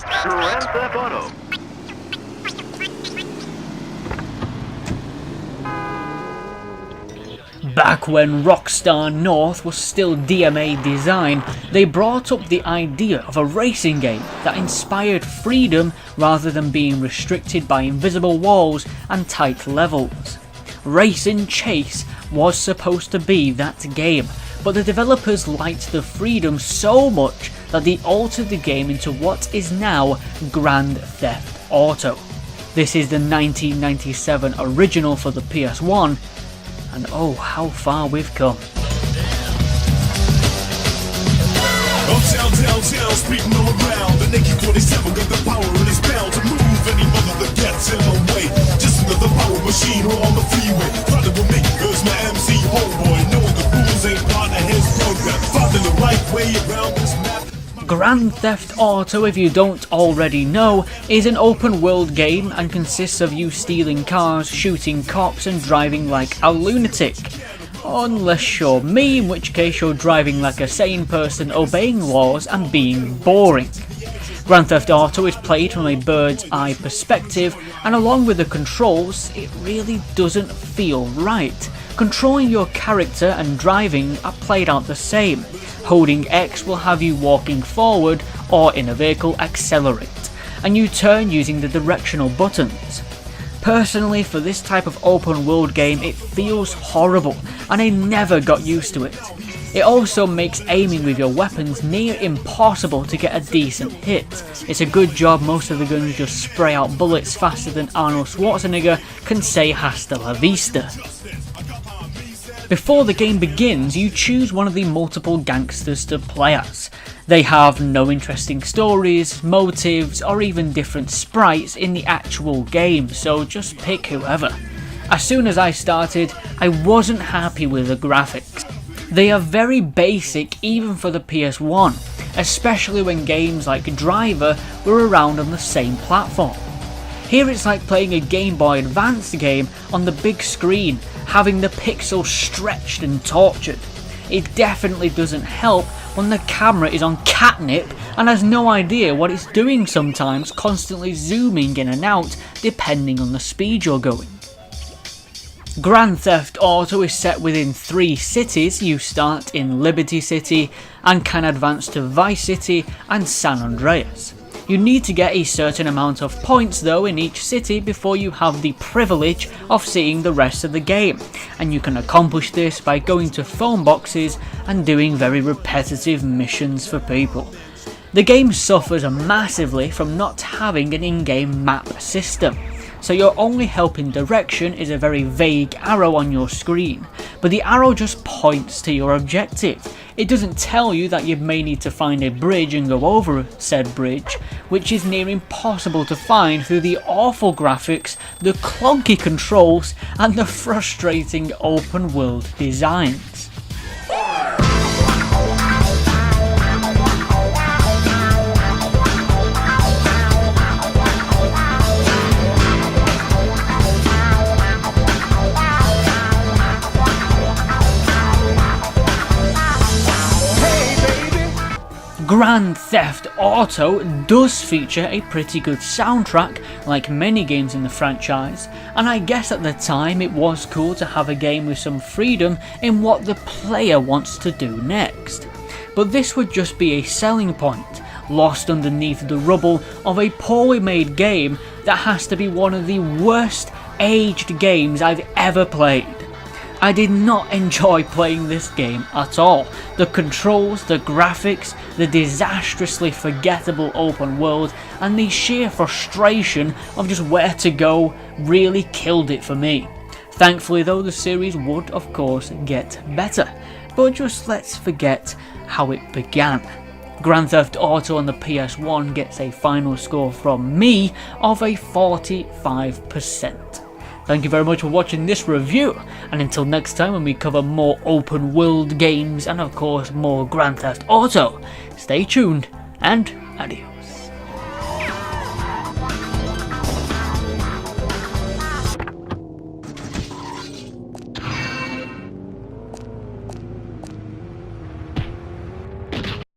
Grand Theft Auto. Back when Rockstar North was still DMA Design, they brought up the idea of a racing game that inspired freedom rather than being restricted by invisible walls and tight levels. Race and Chase was supposed to be that game, but the developers liked the freedom so much that they altered the game into what is now Grand Theft Auto. This is the 1997 original for the PS1, and oh, how far we've come. Uptown, downtown, speeding all around. The Nike 47 got the power and it's bound to move any mother that gets in my way. Just another power machine on the freeway. Riding with me, there's my MC homeboy. Knowing the rules ain't part of his program. Finding the right way around this map. Grand Theft Auto, if you don't already know, is an open world game and consists of you stealing cars, shooting cops and driving like a lunatic. Unless you're me, in which case you're driving like a sane person, obeying laws and being boring. Grand Theft Auto is played from a bird's eye perspective, and along with the controls, it really doesn't feel right. Controlling your character and driving are played out the same. Holding X will have you walking forward or in a vehicle accelerate, and you turn using the directional buttons. Personally, for this type of open world game, it feels horrible and I never got used to it. It also makes aiming with your weapons near impossible to get a decent hit. It's a good job most of the guns just spray out bullets faster than Arnold Schwarzenegger can say hasta la vista. Before the game begins, you choose one of the multiple gangsters to play as. They have no interesting stories, motives, or even different sprites in the actual game, so just pick whoever. As soon as I started, I wasn't happy with the graphics. They are very basic even for the PS1, especially when games like Driver were around on the same platform. Here it's like playing a Game Boy Advance game on the big screen, having the pixels stretched and tortured. It definitely doesn't help when the camera is on catnip and has no idea what it's doing sometimes, constantly zooming in and out depending on the speed you're going. Grand Theft Auto is set within 3 cities. You start in Liberty City and can advance to Vice City and San Andreas. You need to get a certain amount of points though in each city before you have the privilege of seeing the rest of the game, and you can accomplish this by going to phone boxes and doing very repetitive missions for people. The game suffers massively from not having an in-game map system, so your only help in direction is a very vague arrow on your screen, but the arrow just points to your objective. It doesn't tell you that you may need to find a bridge and go over said bridge, which is near impossible to find through the awful graphics, the clunky controls, and the frustrating open world designs. Grand Theft Auto does feature a pretty good soundtrack, like many games in the franchise, and I guess at the time it was cool to have a game with some freedom in what the player wants to do next. But this would just be a selling point, lost underneath the rubble of a poorly made game that has to be one of the worst aged games I've ever played. I did not enjoy playing this game at all. The controls, the graphics, the disastrously forgettable open world, and the sheer frustration of just where to go really killed it for me. Thankfully though, the series would of course get better, but just let's forget how it began. Grand Theft Auto on the PS1 gets a final score from me of a 45%. Thank you very much for watching this review, and until next time when we cover more open world games and of course more Grand Theft Auto, stay tuned and adios.